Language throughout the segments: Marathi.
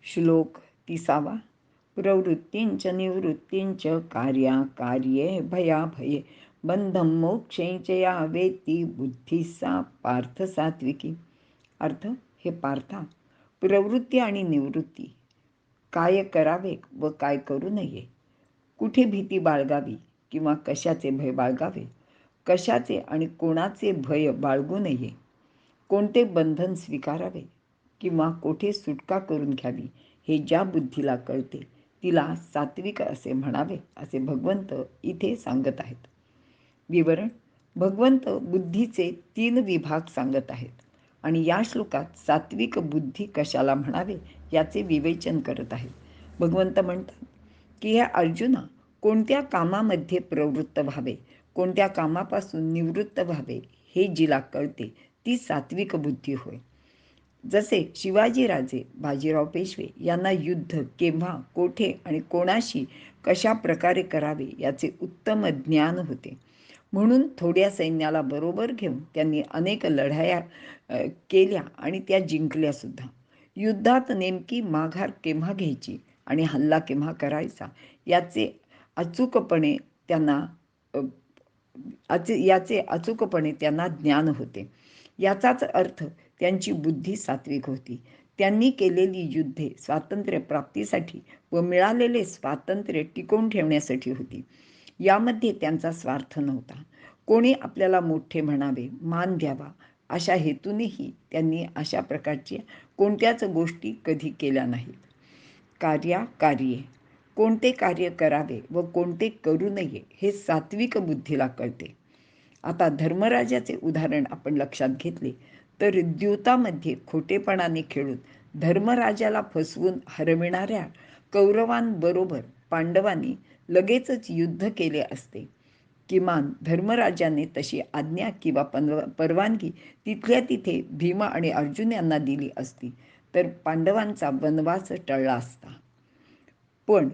श्लोक 30. प्रवृत्तींच निवृत्तींच कार्ये भयाभये बंधम मोक्षे च या वेत्ती बुद्धी सा पार्थ सात्विकी. अर्थ, हे पार्था, प्रवृत्ती आणि निवृत्ती, काय करावे व काय करू नये, कुठे भीती बाळगावी किंवा कशाचे भय बाळगावे, कशाचे आणि कोणाचे भय बाळगू नये, कोणते बंधन स्वीकारावे किंवा कोठे सुटका करून घ्यावी, हे ज्या बुद्धीला कळते तिला सात्विक असे म्हणावे, असे भगवंत इथे सांगत आहेत. विवरण: भगवंत बुद्धीचे 3 विभाग सांगत आहेत आणि या श्लोकात सात्विक बुद्धी कशाला म्हणावे याचे विवेचन करत आहेत. भगवंत म्हणतात की हे अर्जुना, कोणत्या कामामध्ये प्रवृत्त व्हावे, कोणत्या कामापासून निवृत्त व्हावे, हे जिला कळते ती सात्विक बुद्धी होय. जसे शिवाजीराजे बाजीराव पेशवे यांना युद्ध केव्हा, कोठे आणि कोणाशी कशा प्रकारे करावे याचे उत्तम ज्ञान होते, म्हणून थोड्या सैन्याला बरोबर घेऊन त्यांनी अनेक लढाया केल्या आणि त्या जिंकल्यासुद्धा. युद्धात नेमकी माघार केव्हा घ्यायची आणि हल्ला केव्हा करायचा याचे अचूकपणे त्यांना ज्ञान होते. याचाच अर्थ त्यांची बुद्धी सात्विक होती. त्यांनी केलेली युद्धे स्वातंत्र्य प्राप्तीसाठी व मिळालेले स्वातंत्र्य टिकवून ठेवण्यासाठी होती. यामध्ये त्यांचा स्वार्थ नव्हता. कोणी आपल्याला मोठे म्हणावे, मान द्यावा, अशा हेतूनेही त्यांनी अशा प्रकारच्या कोणत्याच गोष्टी कधी केल्या नाहीत. कार्ये, कोणते कार्य करावे व कोणते करू नये हे सात्विक बुद्धीला कळते. आता धर्मराजाचे उदाहरण आपण लक्षात घेतले तर द्यूतामध्ये खोटेपणाने खेळून धर्मराजाला फसवून हरविणाऱ्या कौरवांबरोबर पांडवांनी लगेचच युद्ध केले असते. किमान धर्मराजाने तशी आज्ञा किंवा परवानगी तिथल्या तिथे भीमा आणि अर्जुन यांना दिली असती तर पांडवांचा वनवास टळला असता. पण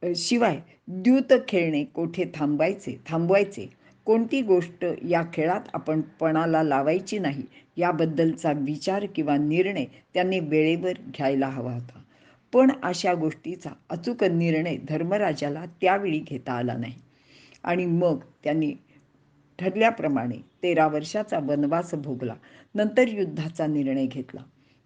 शिवाय द्यूत खेळणे कोठे थांबवायचे, कोणती गोष्ट या खेळात आपण पणाला लावायची नाही याबद्दलचा विचार किंवा निर्णय त्यांनी वेळेवर घ्यायला हवा होता. पण अशा गोष्टीचा अचूक निर्णय धर्मराजाला त्यावेळी घेता आला नाही आणि मग त्यांनी ठरल्याप्रमाणे 13 वर्षाचा वनवास भोगला. नंतर युद्धाचा निर्णय घेतला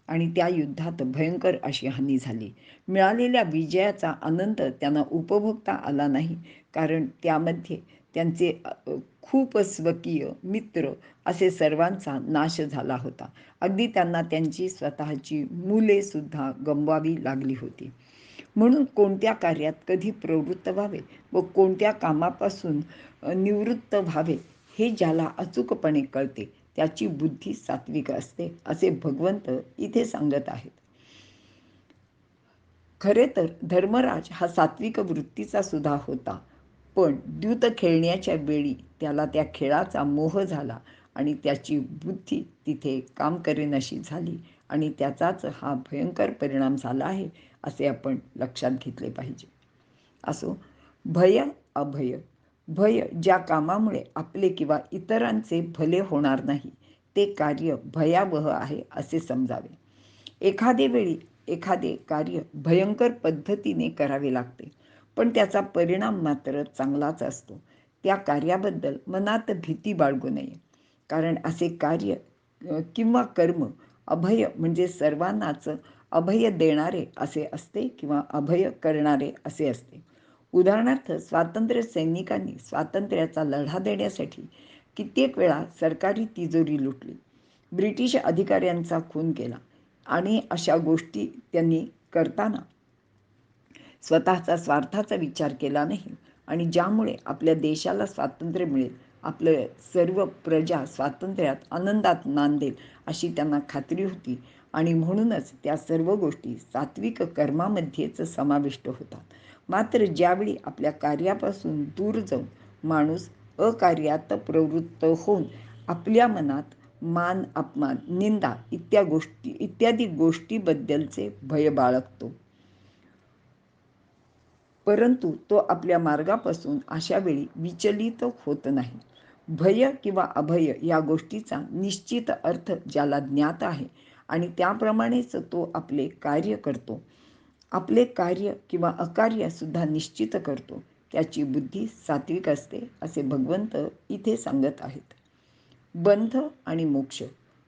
आणि त्या युद्धात भयंकर अशी हानी झाली. मिळालेल्या विजयाचा आनंद त्यांना उपभोगता आला नाही, कारण त्यामध्ये त्यांचे खूप स्वकीय मित्र असे सर्वांचा नाश झाला होता. अगदी त्यांना त्यांची स्वतःची मुले सुद्धा गमवावी लागली होती. म्हणून कोणत्या कार्यात कधी प्रवृत्त व्हावे व कोणत्या कामापासून निवृत्त व्हावे हे ज्याला अचूकपणे कळते त्याची बुद्धी सात्विक असते, असे भगवंत इथे सांगत आहेत. खरे तर धर्मराज हा सात्विक वृत्तीचा सुद्धा होता, पण द्यूत खेळण्याच्या वेळी त्याला त्या खेळाचा मोह झाला आणि त्याची बुद्धी तिथे काम करेनाशी झाली आणि त्याचाच हा भयंकर परिणाम झाला आहे, असे आपण लक्षात घेतले पाहिजे. असो, भय अभय. भय ज्या कामामुळे आपले किंवा इतरांचे भले होणार नाही ते कार्य भयावह आहे असे समजावे. एखादे वेळी एखादे कार्य भयंकर पद्धतीने करावे लागते, पण त्याचा परिणाम मात्र चांगलाच असतो. त्या कार्याबद्दल मनात भीती बाळगू नये, कारण असे कार्य किंवा कर्म अभय म्हणजे सर्वांनाच अभय देणारे असे असते किंवा अभय करणारे असे असते. उदाहरणार्थ, स्वातंत्र्य सैनिकांनी स्वातंत्र्याचा लढा देण्यासाठी कित्येक वेळा सरकारी तिजोरी लुटली, ब्रिटिश अधिकाऱ्यांचा खून केला आणि अशा गोष्टी त्यांनी करताना स्वतःचा स्वार्थाचा विचार केला नाही आणि ज्यामुळे आपल्या देशाला स्वातंत्र्य मिळेल, आपलं सर्व प्रजा स्वातंत्र्यात आनंदात नांदेल अशी त्यांना खात्री होती आणि म्हणूनच त्या सर्व गोष्टी सात्विक कर्मामध्येच समाविष्ट होतात. मात्र ज्यावेळी आपल्या कार्यापासून दूर जाऊन माणूस अकार्यात प्रवृत्त होऊन आपल्या मनात मान अपमान निंदा इत्यादी गोष्टीबद्दलचे भय बाळगतो, परंतु तो आपल्या मार्गापासून अशा वेळी विचलित होत नाही. भय किंवा अभय या गोष्टीचा निश्चित अर्थ ज्याला ज्ञात आहे आणि त्याप्रमाणेच तो आपले कार्य करतो. आपले कार्य किंवा अकार्य सुद्धा निश्चित करतो. त्याची बुद्धी सात्विक असते असे भगवंत इथे सांगत आहेत. बंध आणि मोक्ष.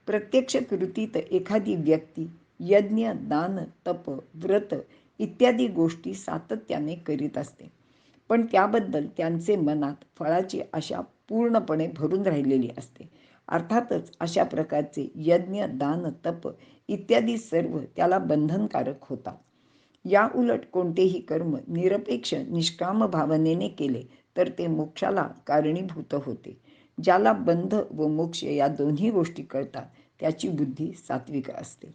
प्रत्यक्ष कृतीत एखादी व्यक्ती यज्ञ, दान, तप, व्रत इत्यादी गोष्टी सातत्याने करीत असते, पण त्याबद्दल त्यांचे मनात फळाची आशा पूर्णपणे भरून राहिलेली असते. अर्थातच अशा प्रकारचे यज्ञ, दान, तप इत्यादी सर्व त्याला बंधनकारक होतात. या उलट कोणतेही कर्म निरपेक्ष निष्काम भावनेने केले तर ते मोक्षाला कारणीभूत होते. ज्याला बंध व मोक्ष या दोन्ही गोष्टी कळतात त्याची बुद्धी सात्विक असते.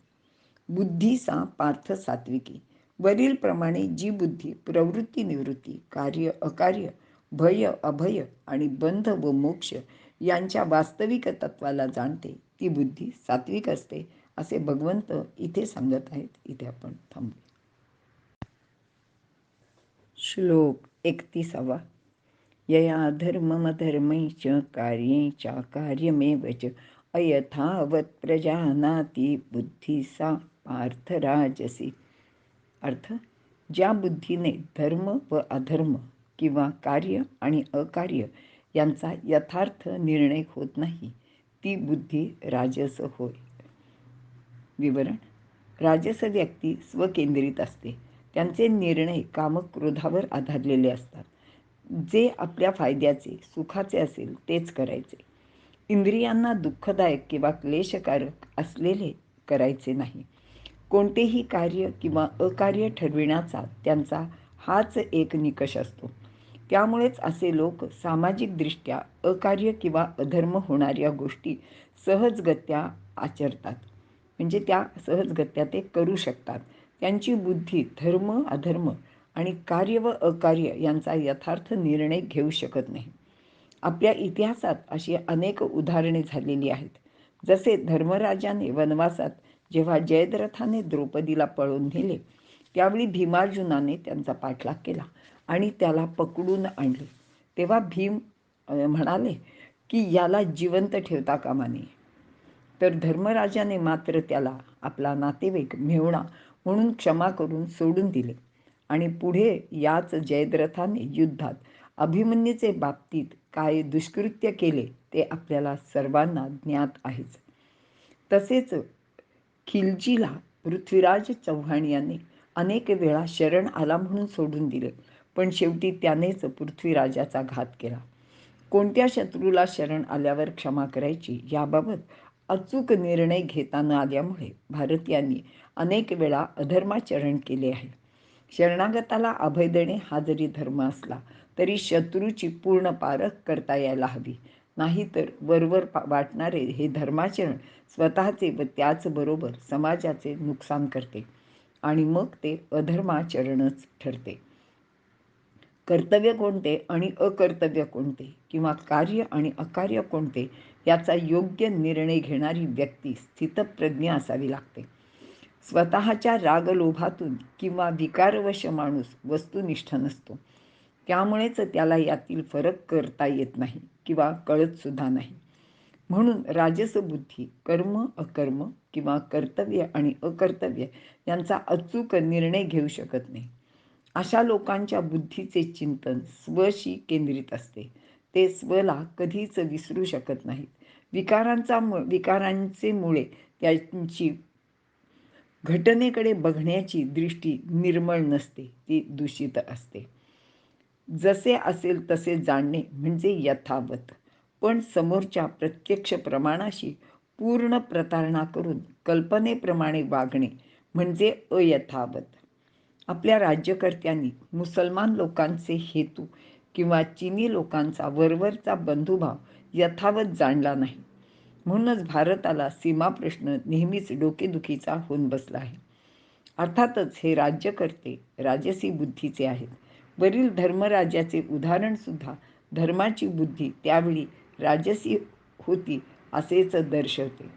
बुद्धीचा पार्थ सात्विकी. वरीलप्रमाणे जी बुद्धी प्रवृत्ती निवृत्ती, कार्य अकार्य, भय अभय आणि बंध व मोक्ष यांच्या वास्तविक तत्वाला जाणते ती बुद्धी सात्विक असते असे भगवंत इथे सांगत आहेत. इथे आपण थांबू. श्लोक 31. यया धर्ममधर्मै च कार्ये चाकार्यमेव च अयथावत् प्रजानाति बुद्धी सा पार्थ राजसी. अर्थ: ज्या बुद्धीने धर्म व अधर्म किंवा कार्य आणि अकार्य यांचा यथार्थ निर्णय होत नाही ती बुद्धी राजस होय. विवरण: राजस व्यक्ती स्वकेंद्रित असते. त्यांचे निर्णय कामक्रोधावर आधारलेले असतात. जे आपल्या फायद्याचे, सुखाचे असेल तेच करायचे. इंद्रियांना दुःखदायक किंवा क्लेशकारक असलेले करायचे नाही. कोणतेही कार्य किंवा अकार्य ठरविण्याचा त्यांचा हाच एक निकष असतो. त्यामुळेच असे लोक सामाजिकदृष्ट्या अकार्य किंवा अधर्म होणाऱ्या गोष्टी सहजगत्या आचरतात. म्हणजे त्या सहजगत्या ते करू शकतात. त्यांची बुद्धी धर्म, अधर्म आणि कार्य व अकार्य यांचा यथार्थ निर्णय घेऊ शकत नाही. आपल्या इतिहासात अशी अनेक उदाहरणे झालेली आहेत. जसे धर्मराजाने वनवासात जेव्हा जयद्रथाने द्रौपदीला पळवून नेले त्यावेळी भीमार्जुनाने त्यांचा पाठलाग केला आणि त्याला पकडून आणले. तेव्हा भीम म्हणाले की याला जिवंत ठेवता कामा नये. तर धर्मराजाने मात्र त्याला आपला नातेवाईक मेहुणा म्हणून क्षमा करून सोडून दिले. आणि पुढे याच जयद्रथाने युद्धात अभिमन्यूचे बाबतीत काय दुष्कृत्य केले ते आपल्याला सर्वांना ज्ञात आहेच. तसेच खिलजीला पृथ्वीराज चव्हाण यांनी अनेक वेळा शरण आला म्हणून सोडून दिले, पण शेवटी त्यानेच पृथ्वीराजाचा घात केला. कोणत्या शत्रूला शरण आल्यावर क्षमा करायची याबाबत अचूक निर्णय घेता न आल्यामुळे भारतीयांनी अनेक वेळा अधर्माचरण केले आहे. शरणागताला अभय देणे हा जरी धर्म असला तरी शत्रूची पूर्ण पारख करता यायला हवी. नाहीतर वरवर वाटणारे हे धर्माचरण स्वतःचे व त्याचबरोबर समाजाचे नुकसान करते आणि मग ते अधर्माचरणच ठरते. कर्तव्य कोणते आणि अकर्तव्य कोणते किंवा कार्य आणि अकार्य कोणते याचा योग्य निर्णय घेणारी व्यक्ती स्थितप्रज्ञ असावी लागते. स्वतःच्या रागलोभातून किंवा विकारवश माणूस वस्तुनिष्ठ नसतो. त्यामुळेच त्याला यातील फरक करता येत नाही किंवा कळतसुद्धा नाही. म्हणून राजस बुद्धी कर्म अकर्म किंवा कर्तव्य आणि अकर्तव्य यांचा अचूक निर्णय घेऊ शकत नाही. अशा लोकांच्या बुद्धीचे चिंतन स्वशी केंद्रित असते. ते स्वला कधीच विसरू शकत नाहीत. विकारांचे मुळे त्यांची घटनेकडे बघण्याची दृष्टी निर्मळ नसते, ती दूषित असते. जसे असेल तसे जाणणे म्हणजे यथावत, पण समोरच्या प्रत्यक्ष प्रमाणाशी पूर्ण प्रतारणा करून कल्पनेप्रमाणे वागणे म्हणजे अयथावत. आपल्या राज्यकर्त्यांनी मुसलमान लोकांचे हेतू किंवा चीनी लोकांचा वरवरचा बंधुभाव यथावत जाणला नाही. म्हणूनच भारताला सीमाप्रश्न नेहमीच डोकेदुखीचा होऊन बसला आहे. अर्थातच हे राज्यकर्ते राजसी बुद्धीचे आहेत. वरील धर्मराजाचे उदाहरणसुद्धा धर्माची बुद्धी त्यावेळी राजसी होती असेच दर्शवते.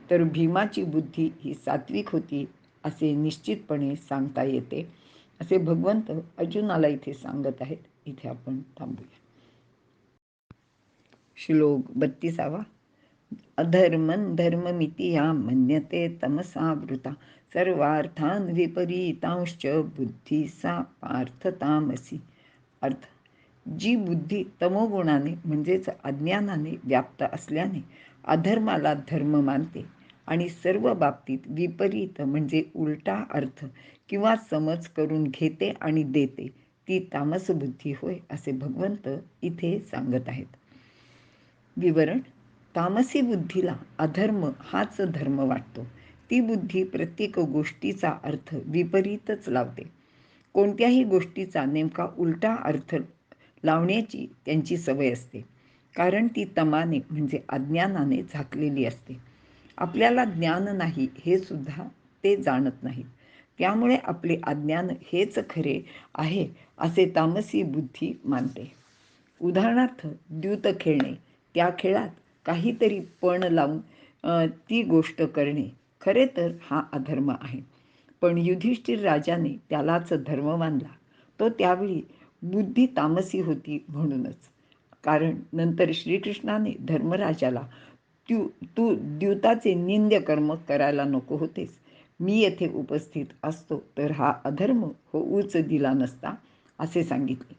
तर भीमाची बुद्धी ही सात्विक होती असे निश्चितपणे सांगता येते असे भगवंत अर्जुनाला इथे सांगत आहेत. इथे आपण थांबूया. श्लोक 32. अधर्मं धर्ममिति या मन्यते तमसावृता सर्वार्थान विपरीतांश्च बुद्धी सा पार्थ तामसी. अर्थ: जी बुद्धी तमोगुणाने म्हणजेच अज्ञानाने व्याप्त असल्याने अधर्माला धर्म मानते आणि सर्व बाबतीत विपरीत म्हणजे उलटा अर्थ किंवा समज करून घेते आणि देते, ती तामस बुद्धी होय, असे भगवंत इथे सांगत आहेत. विवरण: तामसी बुद्धीला अधर्म हाच धर्म वाटतो. ती बुद्धी प्रत्येक गोष्टीचा अर्थ विपरीतच लावते. कोणत्याही गोष्टीचा नेमका उलटा अर्थ लावण्याची त्यांची सवय असते, कारण ती तमाने म्हणजे अज्ञानाने झाकलेली असते. आपल्याला ज्ञान नाही हे सुद्धा ते जाणत नाहीत. त्यामुळे आपले अज्ञान हेच खरे आहे असे तामसी बुद्धी मानते. उदाहरणार्थ द्यूत खेळणे, त्या खेळात काहीतरी पण लावून ती गोष्ट करणे, खरे तर हा अधर्म आहे. पण युधिष्ठिर राजाने त्यालाच धर्म मानला. तो त्यावेळी बुद्धी तामसी होती म्हणूनच. कारण नंतर श्रीकृष्णाने धर्मराजाला तू द्यूताचे निंद्य कर्म करायला नको होतेस. मी येथे उपस्थित असतो तर हा अधर्म होऊच दिला नसता, असे सांगितले.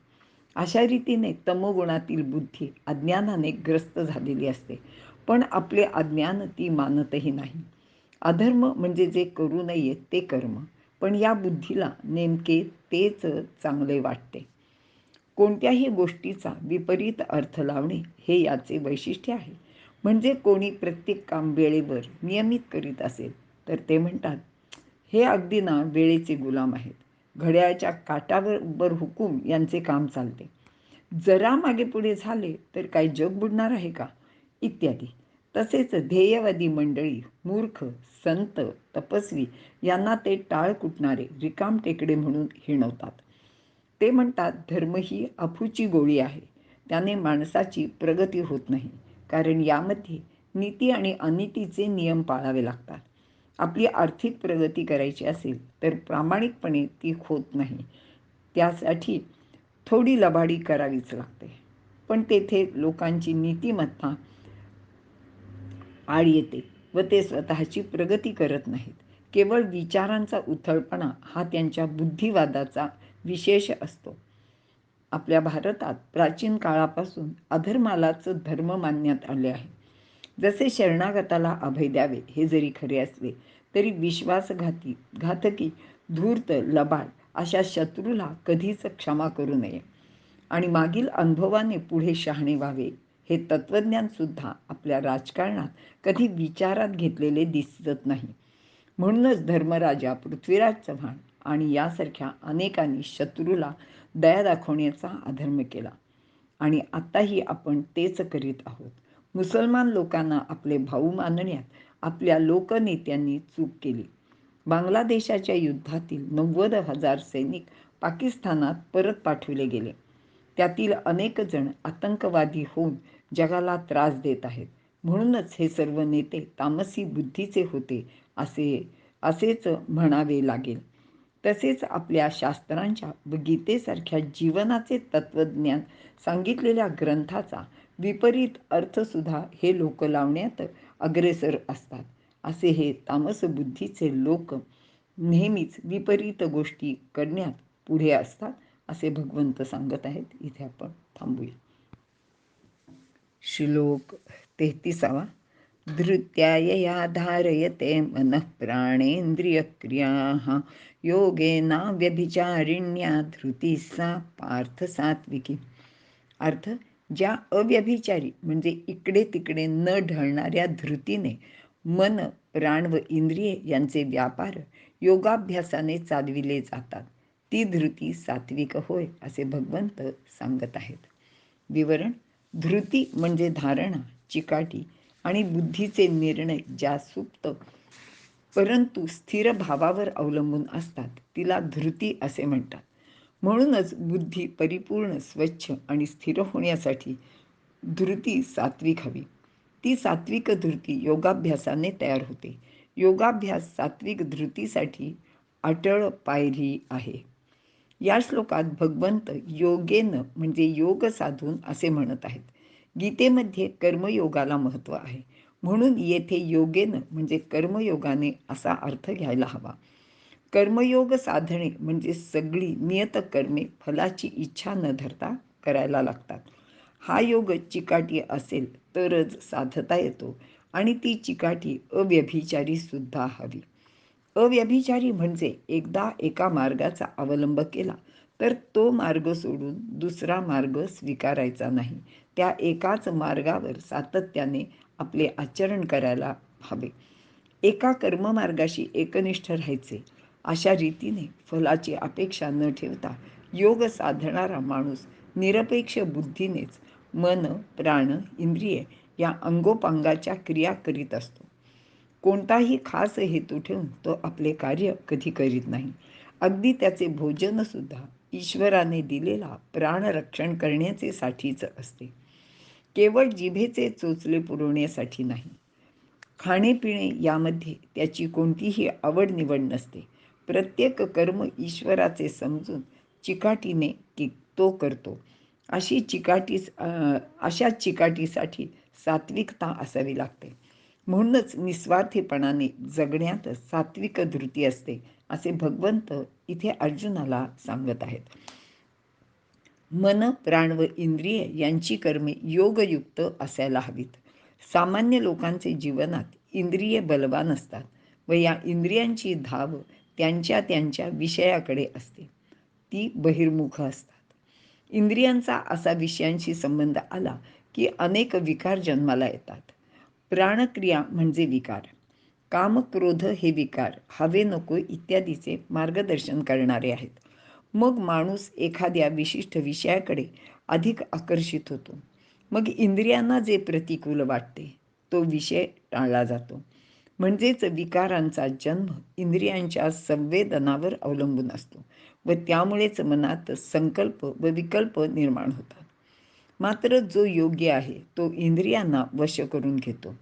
अशा रीतीने तमोगुणातील बुद्धी अज्ञानाने ग्रस्त झालेली असते, पण आपले अज्ञान ती मानतही नाही. अधर्म म्हणजे जे करू नये ते कर्म, पण या बुद्धीला नेमके तेच चांगले वाटते. कोणत्याही गोष्टीचा विपरीत अर्थ लावणे हे याचे वैशिष्ट्य आहे. म्हणजे कोणी प्रत्येक काम वेळेवर नियमित करीत असेल तर ते म्हणतात, हे अगदी ना वेळेचे गुलाम आहेत. घड्याळाच्या काटावर हुकूम यांचे काम चालते. जरा मागे पुढे झाले तर काय जग बुडणार आहे का, इत्यादी. तसेच ध्येयवादी मंडळी, मूर्ख, संत, तपस्वी यांना ते टाळ कुटणारे रिकाम टेकडे म्हणून हिणवतात. ते म्हणतात, धर्म ही अफूची गोळी आहे, त्याने माणसाची प्रगती होत नाही, कारण यामध्ये नीती आणि अनितीचे नियम पाळावे लागतात. आपली आर्थिक प्रगती करायची असेल तर प्रामाणिकपणे ती होत नाही. त्यासाठी थोडी लबाडी करावीच लागते. पण तेथे लोकांची नीतिमत्ता आड येते व ते स्वतःची प्रगती करत नाहीत. केवळ विचारांचा उथळपणा हा त्यांच्या बुद्धिवादाचा विशेष असतो. आपल्या भारतात प्राचीन काळापासून अधर्मालाच धर्म मानण्यात आले आहे. जसे शरणागताला अभय द्यावे हे जरी खरे असले तरी घातकी, धूर्त, लबाड अशा शत्रूला कधीच क्षमा करू नये आणि मागील अनुभवाने पुढे शहाणे व्हावे हे तत्त्वज्ञान सुद्धा आपल्या राजकारणात कधी विचारात घेतलेले दिसत नाही. म्हणूनच धर्मराजा पृथ्वीराज चव्हाण आणि यासारख्या अनेकांनी शत्रूला दया दाखवण्याचा अधर्म केला आणि आत्ताही आपण तेच करीत आहोत. मुसलमान लोकांना आपले भाऊ मानण्यात आपल्या लोकनेत्यांनी चूक केली. बांगलादेशाच्या युद्धातील 90,000 सैनिक पाकिस्तानात परत पाठविले गेले. त्यातील अनेक जण आतंकवादी होऊन जगाला त्रास देत आहेत. म्हणूनच हे सर्व नेते तामसी बुद्धीचे होते असेच म्हणावे लागेल. तसेच आपल्या शास्त्रांच्या व गीतेसारख्या जीवनाचे तत्त्वज्ञान सांगितलेल्या ग्रंथाचा विपरीत अर्थसुद्धा हे लोक लावण्यात अग्रेसर असतात. असे हे तामस बुद्धीचे लोक नेहमीच विपरीत गोष्टी करण्यात पुढे असतात, असे भगवंत सांगत आहेत. इथे आपण थांबूया. श्लोक 33. धृत्यायया धारयते मनः प्राणेन्द्रियक्रियाः योगेना व्यभिचारिण्या धृती सा पार्थ सात्विकी. अर्थ: ज्या अव्यभिचारी म्हणजे इकडे तिकडे न ढळणाऱ्या धृतीने मन, प्राण व इंद्रिये यांचे व्यापार योगाभ्यासाने चालविले जातात, ती धृती सात्विक होय, असे भगवंत सांगत आहेत. विवरण: धृती म्हणजे धारणा, चिकाटी आणि बुद्धीचे निर्णय ज्या सुप्त परंतु स्थिर भावावर अवलंबून असतात, तिला धृती असे म्हणतात. म्हणूनच बुद्धी परिपूर्ण, स्वच्छ आणि स्थिर होण्यासाठी धृती सात्विक हवी. ती सात्विक धृती योगाभ्यासाने तयार होते. योगाभ्यास सात्विक धृतीसाठी अटळ पायरी आहे. या श्लोकात भगवंत योगेन म्हणजे योग साधून असे म्हणत आहेत. गीतेमध्ये कर्मयोगाला महत्त्व आहे. म्हणून येथे योगेनं म्हणजे कर्मयोगाने असा अर्थ घ्यायला हवा. कर्मयोग साधणे म्हणजे सगळी नियत कर्मे फलाची इच्छा न धरता करायला लागतात. हा योग चिकाटी असेल तरच साधता येतो आणि ती चिकाटी अव्यभिचारी सुद्धा हवी. अव्यभिचारी म्हणजे एकदा एका मार्गाचा अवलंब केला तर तो मार्ग सोडून दुसरा मार्ग स्वीकारायचा नाही. त्या एकाच मार्गावर सातत्याने आपले आचरण करायला हवे. एका कर्ममार्गाशी एकनिष्ठ राहायचे. अशा रीतीने फलाची अपेक्षा न ठेवता योग साधणारा माणूस निरपेक्ष बुद्धीनेच मन, प्राण, इंद्रिये या अंगोपांगाच्या क्रिया करीत असतो. कोणताही खास हेतू ठेवून तो आपले कार्य कधी करीत नाही. अगदी त्याचे भोजनसुद्धा ईश्वराने दिलेला प्राणरक्षण करण्याचे साठीच असते, केवळ जिभेचे चोचले पुरवण्यासाठी नाही. खाणेपिणे यामध्ये त्याची कोणतीही आवड निवड नसते. प्रत्येक कर्म ईश्वराचे समजून चिकाटीने तो करतो. अशा चिकाटीसाठी सात्विकता असावी लागते. म्हणूनच निस्वार्थीपणाने जगण्यातच सात्विक धृती असते असे भगवंत इथे अर्जुनाला सांगत आहेत. मन, प्राण व इंद्रिय यांची कर्मे योगयुक्त असायला हवीत. सामान्य लोकांचे जीवनात इंद्रिये बलवान असतात व या इंद्रियांची धाव त्यांच्या त्यांच्या विषयाकडे असते. ती बहिर्मुख असतात. इंद्रियांचा असा विषयांशी संबंध आला की अनेक विकार जन्माला येतात. प्राणक्रिया म्हणजे विकार. काम, क्रोध हे विकार हवे नको इत्यादीचे मार्गदर्शन करणारे आहेत. मग माणूस एखाद्या विशिष्ट विषयाकडे अधिक आकर्षित होतो. मग इंद्रियांना जे प्रतिकूल वाटते तो विषय टाळला जातो. म्हणजेच विकारांचा जन्म इंद्रियांच्या संवेदनावर अवलंबून असतो व त्यामुळेच मनात संकल्प व विकल्प निर्माण होतात. मात्र जो योग्य आहे तो इंद्रियांना वश करून घेतो.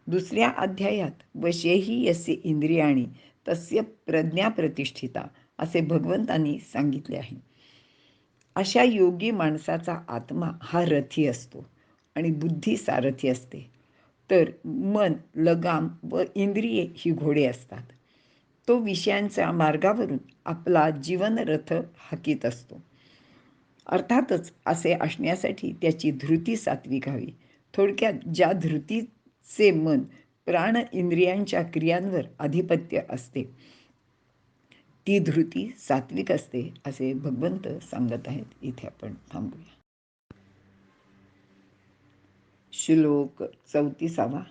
दुसऱ्या अध्यायात वशेही यस्य इंद्रियाणी तस्य प्रज्ञा प्रतिष्ठिता असे भगवंतांनी सांगितले आहे. अशा योगी माणसाचा आत्मा हा रथी असतो आणि बुद्धी सारथी असते, तर मन लगाम व इंद्रिये ही घोडे असतात. तो विषयांच्या मार्गावरून आपला जीवनरथ हाकीत असतो. अर्थातच असे असण्यासाठी त्याची धृती सात्विक हवी. थोडक्यात ज्या धृतीचे मन प्राण इंद्रियांच्या क्रियांवर आधिपत्य असते ती धृती सात्विक असते असे भगवंत सांगत आहेत. इथे आपण थांबूया. श्लोक 34.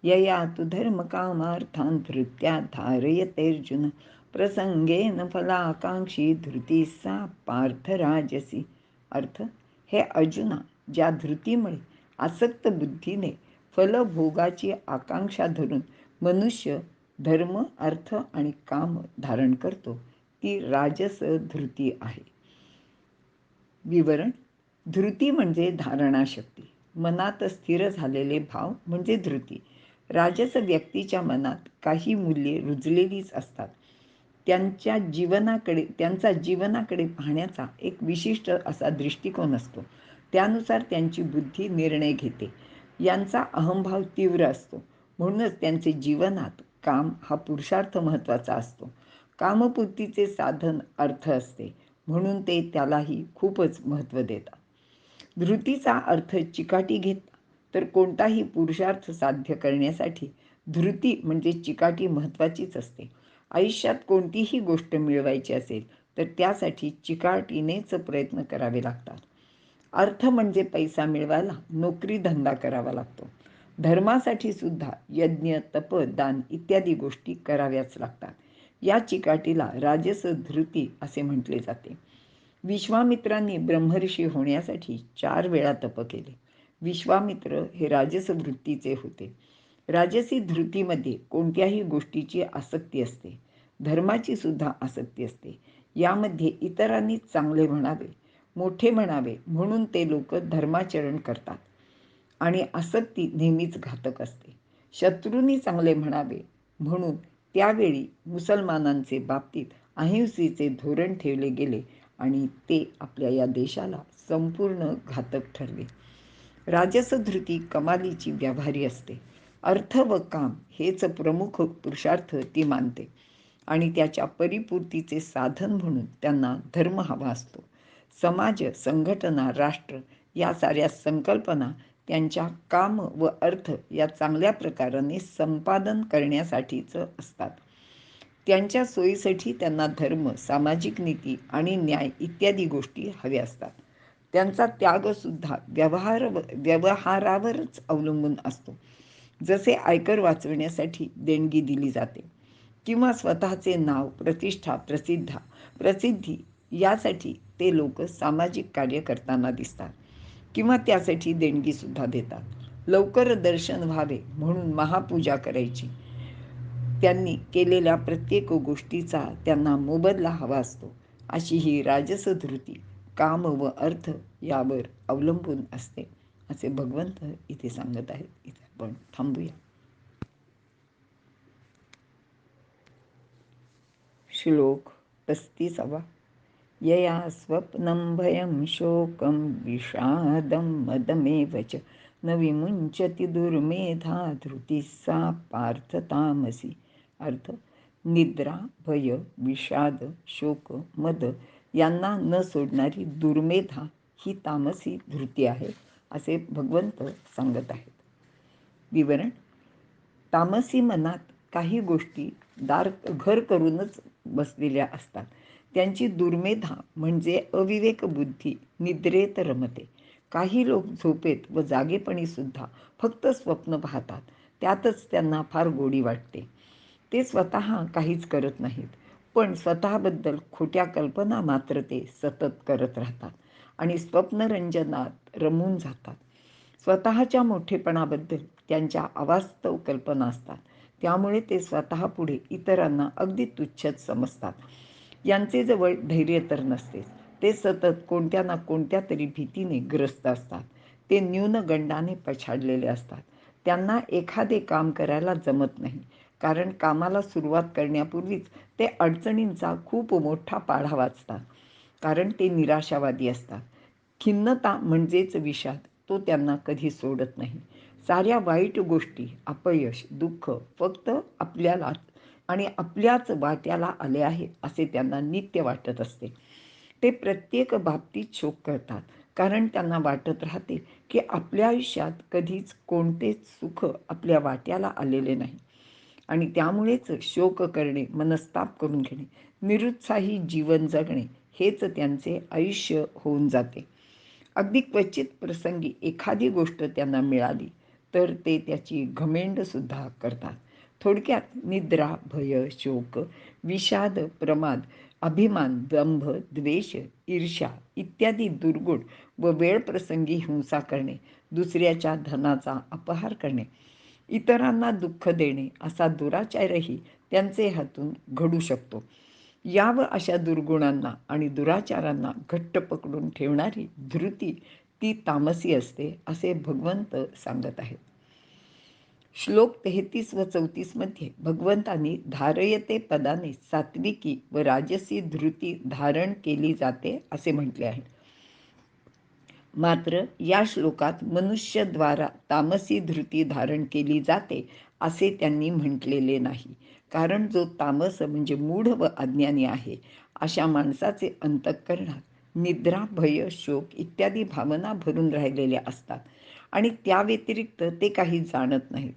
यया तु धर्मकामार्थान् धृत्या धारयतेऽर्जुन प्रसंगेन फलाकांक्षी धृती सा पार्थराजसी. अर्थ, हे अर्जुना, ज्या धृतीमुळे आसक्त बुद्धीने फलभोगाची आकांक्षा धरून मनुष्य धर्म, अर्थ आणि काम धारण करतो ती राजस धृती आहे. विवरण. धृती म्हणजे धारणाशक्ती. मनात स्थिर झालेले भाव म्हणजे धृती. राजस व्यक्तीच्या मनात काही मूल्ये रुजलेलीच असतात. त्यांचा जीवनाकडे पाहण्याचा एक विशिष्ट असा दृष्टिकोन असतो. त्यानुसार त्यांची बुद्धी निर्णय घेते. यांचा अहंभाव तीव्र असतो. म्हणूनच त्यांचे जीवनात काम हा पुरुषार्थ महत्त्वाचा असतो. कामपूर्तीचे साधन अर्थ असते, म्हणून ते त्यालाही खूपच महत्त्व देतात. धृतीचा अर्थ चिकाटी घेतला तर कोणताही पुरुषार्थ साध्य करण्यासाठी धृती म्हणजे चिकाटी महत्त्वाचीच असते. आयुष्यात कोणतीही गोष्ट मिळवायची असेल तर त्यासाठी चिकाटीनेच प्रयत्न करावे लागतात. अर्थ म्हणजे पैसा मिळवायला नोकरी धंदा करावा लागतो. धर्मासाठी सुद्धा यज्ञ, तप, दान इत्यादी गोष्टी कराव्याच लागतात. या चिकाटीला राजस धृती असे म्हटले जाते. विश्वामित्रांनी ब्रह्मर्षी होण्यासाठी 4 वेळा तप केले. विश्वामित्र हे राजस वृत्तीचे होते. राजसी धृतीमध्ये कोणत्याही गोष्टीची आसक्ती असते. धर्माची सुद्धा आसक्ती असते. यामध्ये इतरांनी चांगले म्हणावे, मोठे म्हणावे म्हणून ते लोक धर्माचरण करतात आणि आसक्ती नेहमीच घातक असते. शत्रूंनी चांगले म्हणावे म्हणून त्यावेळी मुसलमानांचे बाबतीत अहिंसेचे धोरण ठेवले गेले आणि ते आपल्या या देशाला संपूर्ण घातक ठरले. राजस धृती कमालीची व्याभारी असते. अर्थ व काम हेच प्रमुख पुरुषार्थ ती मानते आणि त्याच्या परिपूर्तीचे साधन म्हणून त्यांना धर्म हवा असतो. समाज, संघटना, राष्ट्र या साऱ्या संकल्पना त्यांच्या काम व अर्थ या चांगल्या प्रकाराने संपादन करण्यासाठीच असतात. त्यांच्या सोयीसाठी त्यांना धर्म, सामाजिक नीती आणि न्याय इत्यादी गोष्टी हव्या असतात. त्यांचा त्यागसुद्धा व्यवहारावरच अवलंबून असतो. जसे आयकर वाचवण्यासाठी देणगी दिली जाते किंवा स्वतःचे नाव, प्रतिष्ठा, प्रसिद्धी यासाठी ते लोक सामाजिक कार्य करताना दिसतात किंवा त्यासाठी देणगीसुद्धा देतात. लवकर दर्शन व्हावे म्हणून महापूजा करायची. त्यांनी केलेल्या प्रत्येक गोष्टीचा त्यांना मोबदला हवा असतो. अशी ही राजसधृती काम व अर्थ यावर अवलंबून असते, असे भगवंत इथे सांगत आहेत. इथे आपण थांबूया. श्लोक 35. यया स्वप्नं भयं शोकं विषादं मदमेव च न विमुंचति दुर्मेधा धृती सा पार्थ तामसी. अर्थ: निद्रा, भय, विषाद, शोक, मद यांना न सोडणारी दुर्मेधा ही तामसी धृती आहे, असे भगवंत सांगत आहेत. विवरण: तामसी मनात काही गोष्टी घर करूनच बसलेल्या असतात. त्यांची दुर्मेधा म्हणजे अविवेक बुद्धी निद्रेत रमते. काही लोक झोपेत व जागेपणी सुद्धा फक्त स्वप्न पाहतात. त्यातच त्यांना फार गोडी वाटते. ते स्वतः काहीच करत नाहीत, पण स्वतःबद्दल खोट्या कल्पना मात्र ते सतत करत राहतात आणि स्वप्नरंजनात रमून जातात. स्वतःच्या मोठेपणाबद्दल त्यांच्या अवास्तव कल्पना असतात. त्यामुळे ते स्वतः पुढे इतरांना अगदी तुच्छच समजतात. यांचे जवळ धैर्य तर नसतेच. ते सतत कोणत्या ना कोणत्या तरी भीतीने ग्रस्त असतात. ते न्यूनगंडाने पछाडलेले असतात. त्यांना एखादे काम करायला जमत नाही, कारण कामाला सुरुवात करण्यापूर्वीच ते अडचणींचा खूप मोठा पाढा वाचतात. कारण ते निराशावादी असतात. खिन्नता म्हणजेच विषाद तो त्यांना कधी सोडत नाही. साऱ्या वाईट गोष्टी, अपयश, दुःख फक्त आपल्यालाच आणि आपल्याच वाट्याला आले आहे असे त्यांना नित्य वाटत असते. ते प्रत्येक बाबतीत शोक करतात, कारण त्यांना वाटत राहते की आपल्या आयुष्यात कधीच कोणतेच सुख आपल्या वाट्याला आलेले नाही आणि त्यामुळेच शोक करणे, मनस्ताप करून घेणे, निरुत्साही जीवन जगणे हेच त्यांचे आयुष्य होऊन जाते. अगदी क्वचित प्रसंगी एखादी गोष्ट त्यांना मिळाली तर ते त्याची घमेंडसुद्धा करतात. थोडक्यात निद्रा, भय, शोक, विषाद, प्रमाद, अभिमान, दंभ, द्वेष, ईर्ष्या इत्यादी दुर्गुण व वेळप्रसंगी हिंसा करणे, दुसऱ्याच्या धनाचा अपहार करणे, इतरांना दुःख देणे असा दुराचारही त्यांचे हातून घडू शकतो. या व अशा दुर्गुणांना आणि दुराचारांना घट्ट पकडून ठेवणारी धृती ती तामसी असते, असे भगवंत सांगत आहेत. श्लोक 33 व 34 मध्ये भगवंतांनी धारयते पदाने सात्विकी व राजसी धृती धारण केली जाते असे म्हटले आहे. मात्र या श्लोकात मनुष्यद्वारा तामसी धृती धारण केली जाते असे त्यांनी म्हटलेले नाही. कारण जो तामस म्हणजे मूढ व अज्ञानी आहे, अशा माणसाचे अंतःकरणात निद्रा, भय, शोक इत्यादी भावना भरून राहिलेल्या असतात आणि त्या व्यतिरिक्त ते काही जाणत नाहीत.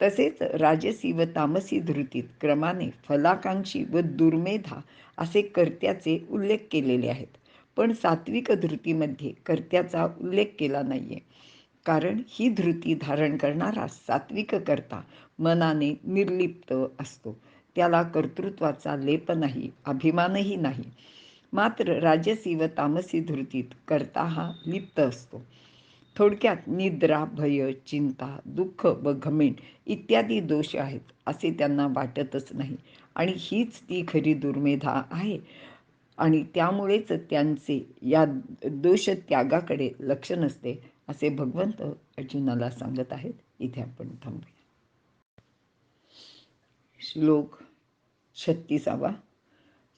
तसेच राजसी व तामसी धृतीत क्रमाने फलाकांक्षी व दुर्मेधा असे कर्त्याचे उल्लेख केलेले आहेत. पण सात्विक धृतीमध्ये कर्त्याचा उल्लेख केला नाहीये. कारण ही धृती धारण करणारा सात्विक कर्ता मनाने निर्लिप्त असतो. त्याला कर्तृत्वाचा लेप नाही, अभिमानही नाही. मात्र राजसी व तामसी धृतीत कर्ता हा लिप्त असतो. थोडक्यात निद्रा, भय, चिंता, दुःख व घमेंड इत्यादी दोष आहेत असे त्यांना वाटतच नाही आणि हीच ती खरी दुर्मेधा आहे आणि त्यामुळेच त्यांचे या दोष त्यागाकडे लक्ष नसते, असे भगवंत अर्जुनाला सांगत आहेत. इथे आपण थांबूया. श्लोक 36.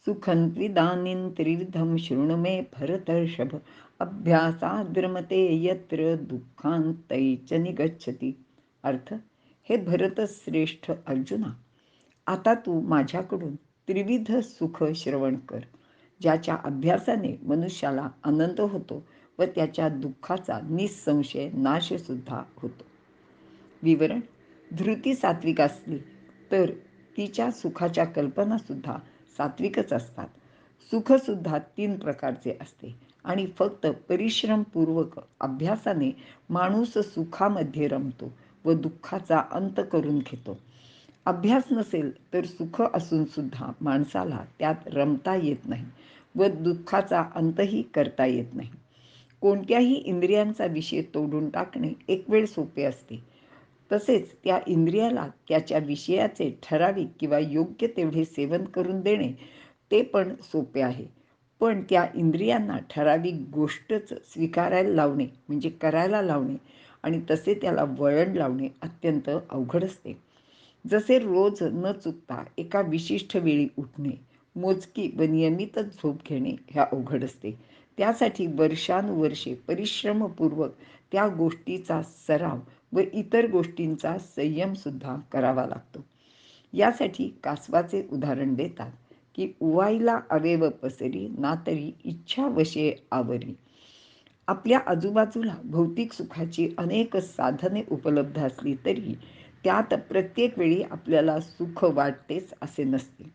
सुखं त्विदानीं त्रिविधं शृणु मे भरतर्षभ अभ्यासाद्रमते यत्र दुःखांतैश्च निगच्छति. अर्थ: हे भरत श्रेष्ठ अर्जुना, आता तू माझ्याकडून त्रिविध सुख श्रवण कर, ज्याच्या अभ्यासाने मनुष्याला आनंद होतो व त्याच्या दुःखाचा निसंशय नाश सुद्धा होतो. विवरण: धृती सात्विक असली तर तिच्या सुखाच्या कल्पना सुद्धा सात्विकच असतात. सुख सुद्धा 3 प्रकारचे असते आणि फक्त परिश्रमपूर्वक अभ्यासाने माणूस सुखामध्ये रमतो व दुःखाचा अंत करून घेतो. अभ्यास नसेल तर सुख असून सुद्धा माणसाला त्यात रमता येत नाही व दुःखाचा अंतही करता येत नाही. कोणत्याही इंद्रियांचा विषय तोडून टाकणे एक वेळ सोपे असते, तसेच त्या इंद्रियाला त्याच्या विषयाचे ठराविक किंवा योग्य तेवढे सेवन करून देणे ते पण सोपे आहे. पण त्या इंद्रियांना ठराविक गोष्टच स्वीकारायला लावणे म्हणजे करायला लावणे आणि तसे त्याला वळण लावणे अत्यंत अवघड असते. जसे रोज न चुकता एका विशिष्ट वेळी उठणे, मोजकी व नियमितच झोप घेणे हे अवघड असते. त्यासाठी वर्षानुवर्षे परिश्रमपूर्वक त्या गोष्टीचा सराव व इतर गोष्टींचा संयम सुद्धा करावा लागतो. यासाठी कासवाचे उदाहरण देतात की उवाईला अवेव पसरी ना तरी इच्छा वशे आवरी. आपल्या आजूबाजूला भौतिक सुखाची अनेक साधने उपलब्ध असली तरी त्यात प्रत्येक वेळी आपल्याला सुख वाटतेच असे नसते.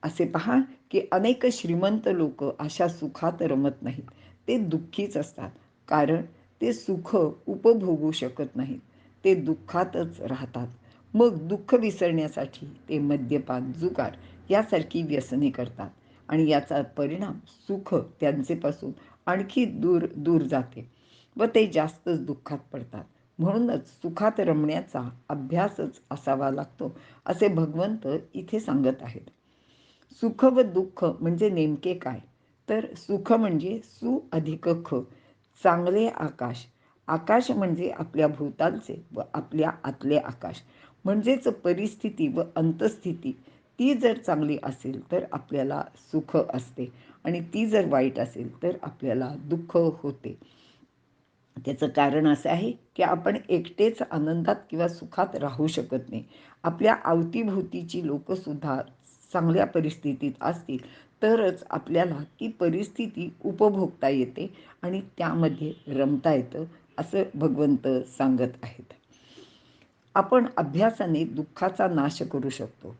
असे पहा की अनेक श्रीमंत लोक अशा सुखात रमत नाहीत. ते दुःखीच असतात, कारण ते सुख उपभोगू शकत नाहीत. ते दुःखातच राहतात. मग दुःख विसरण्यासाठी ते मद्यपान, जुगार यासारखी व्यसने करतात आणि याचा परिणाम सुख त्यांचेपासून आणखी दूर दूर जाते व ते जास्तच दुःखात पडतात. म्हणूनच सुखात रमण्याचा अभ्यासच असावा लागतो असे भगवंत इथे सांगत आहेत. सुख व दुःख म्हणजे नेमके काय? तर सुख म्हणजे सु अधिक ख, चांगले आकाश. आकाश म्हणजे आपल्या भोवतालचे व आपल्या आतले आकाश, म्हणजेच परिस्थिती व अंतस्थिती. ती जर चांगली असेल तर आपल्याला सुख असते आणि ती जर वाईट असेल तर आपल्याला दुःख होते. त्याचं कारण असं आहे की आपण एकटेच आनंदात किंवा सुखात राहू शकत नाही. आपल्या अवतीभोवतीची लोकसुद्धा चांगल्या परिस्थितीत असतील तरच आपल्याला ती परिस्थिती उपभोगता येते आणि त्यामध्ये रमता येतं, असं भगवंत सांगत आहेत. आपण अभ्यासाने दुःखाचा नाश करू शकतो.